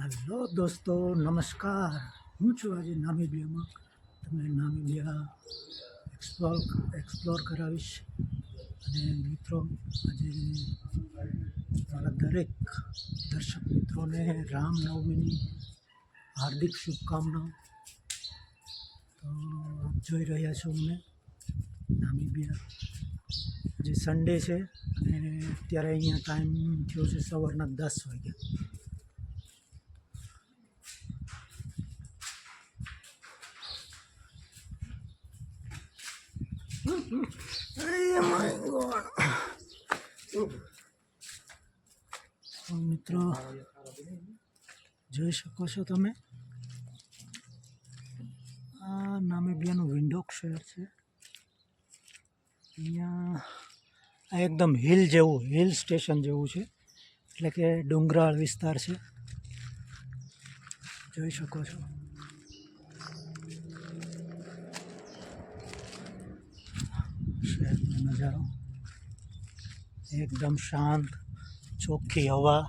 Hello દોસ્તો, નમસ્કાર. હું છું આજે નામીબિયામાં. તમને નામીબિયા એક્સપ્લોર કરાવીશ. અને મિત્રો, આજે મારા દરેક દર્શક મિત્રોને રામનવમીની હાર્દિક શુભકામનાઓ. તો આપ જોઈ રહ્યા છો મને નામીબિયા. જે સન્ડે છે અને અત્યારે અહીંયા ટાઈમ થયો છે સવારના 10 વાગ્યા. મિત્રો, જોઈ શકો છો તમે, આ નામીબિયાનું વિન્ડોક શહેર છે. અહીંયા આ એકદમ હિલ સ્ટેશન જેવું છે, એટલે કે ડુંગરાળ વિસ્તાર છે. જોઈ શકો છો. શહેરનો નજારો એકદમ શાંત, ચોખ્ખી હવા.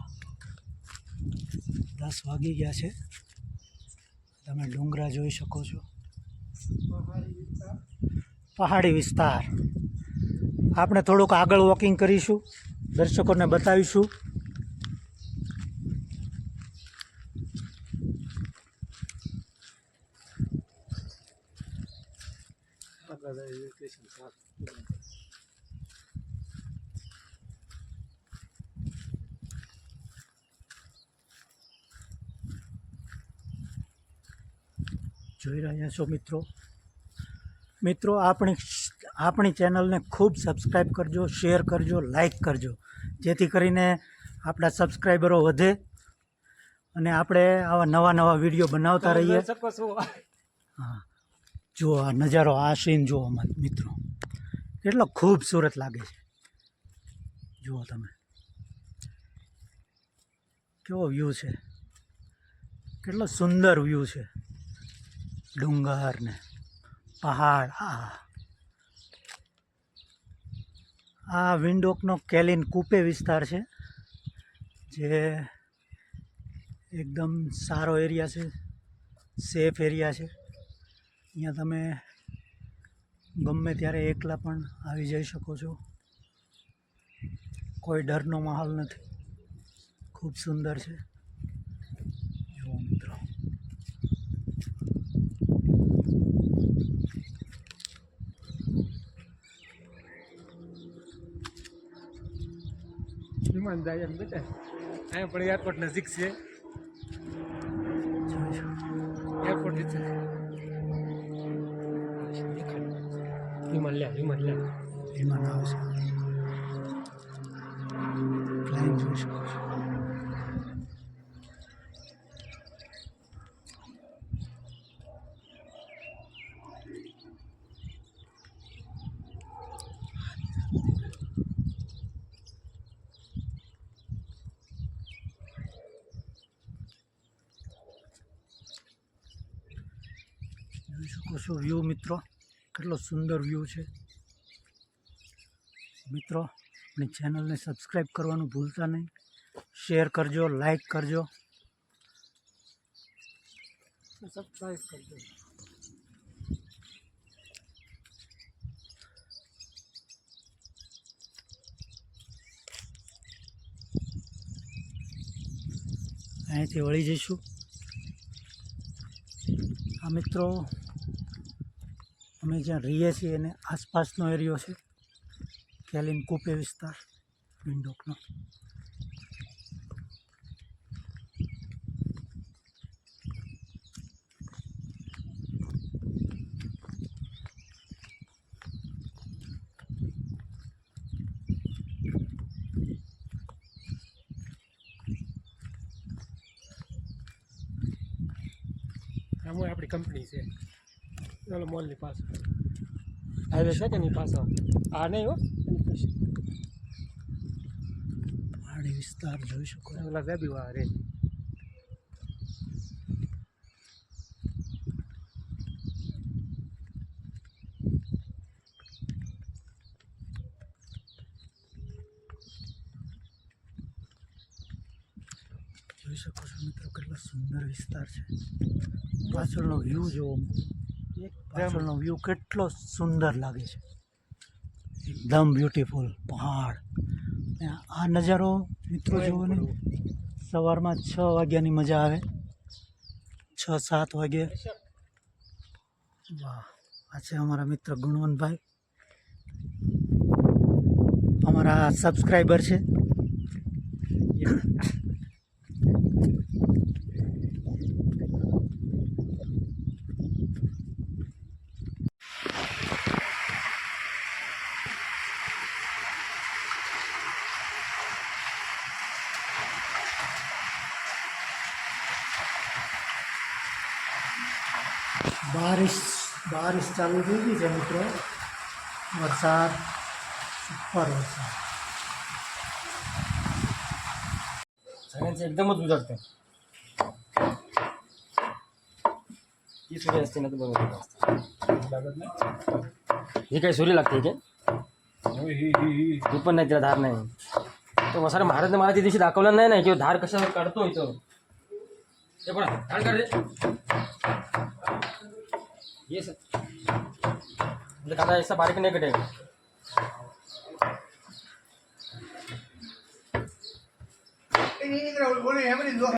10 વાગી ગયા છે. તમે ડુંગરા જોઈ શકો છો. પહાડી વિસ્તાર. આપણે થોડુંક આગળ વોકિંગ કરીશું, દર્શકોને બતાવીશું. જોઈ રહ્યા છો મિત્રો, આપણી ચેનલને ખૂબ સબસ્ક્રાઈબ કરજો, શેર કરજો, લાઈક કરજો, જેથી કરીને આપણા સબસ્ક્રાઈબરો વધે અને આપણે આવા નવા વિડીયો બનાવતા રહીએ. હા, જુઓ આ નજારો, આ સીન જુઓ મિત્રો, કેટલો ખૂબસૂરત લાગે છે. જુઓ તમે, કેવો વ્યૂ છે, કેટલો સુંદર વ્યૂ છે. ડુંગર ને પહાડ. આ વિન્ડોકનો કેલિન કૂપે વિસ્તાર છે, જે એકદમ સારો એરિયા છે, સેફ એરિયા છે. અહીંયા તમે ગમે ત્યારે એકલા પણ આવી જઈ શકો છો. કોઈ ડરનો માહોલ નથી. ખૂબ સુંદર છે. જુઓ મિત્રો, વિમાન જાય એમ બેટા. અહીંયા પણ એરપોર્ટ નજીક છે. એરપોર્ટ છે. વિમાન આવશે. પ્લેન જોઈ શકો છો. જોઈ શકો છો વ્યૂ મિત્રો, કેટલો સુંદર વ્યૂ છે. મિત્રો, આપણી ચેનલને સબસ્ક્રાઈબ કરવાનું ભૂલતા નહીં. શેર કરજો, લાઈક કરજો. સબસ્ક્રાઇબ કરજો. અહીંથી વળી જઈશું. આ મિત્રો, અમે જ્યાં રહીએ છીએ એને આસપાસનો એરિયો છે, કેલિન કૂપે વિસ્તાર વિન્ડોકનો. આમાં આપણી કંપની છે, ચાલો મોલની પાસે હાઈવે છે કે નહીં પાછો. આ નહીં હો, પહાડી વિસ્તાર જોઈ શકો. ઓલા બેબી વાળા રે. જોઈ શકો છો. મિત્રો કેટલો સુંદર વિસ્તાર છે. પાછળનો વ્યૂ જોવો, પાછળનો વ્યૂ કેટલો સુંદર લાગે છે. એકદમ બ્યુટીફુલ પહાડ. ને આ નજારો મિત્રો જોવો ને, સવારમાં 6 વાગ્યાની મજા આવે, 6-7 વાગે. વાહ, આ છે અમારા મિત્ર ગુણવંતભાઈ, અમારા સબસ્ક્રાઈબર છે. બારિશ ચાલુ થઈ ગઈ છે મિત્રો. વરસાદ, ઉપર વરસાદ. सगळ्यांचं एकदमच उजाडतं. ही सूर्य असते ना तर बरोबर लागत नाही. ही काय सूर्य लागते काय? ही पण नाही, तिला धार नाही. तो वसारे महाराजने मला त्या दिवशी दाखवलं नाही ना, किंवा धार कशावर काढतो इथं. हे बघा, धार काढ रे. ये सर म्हणजे काका ऐसा बारीक नाही कटेगा. बोले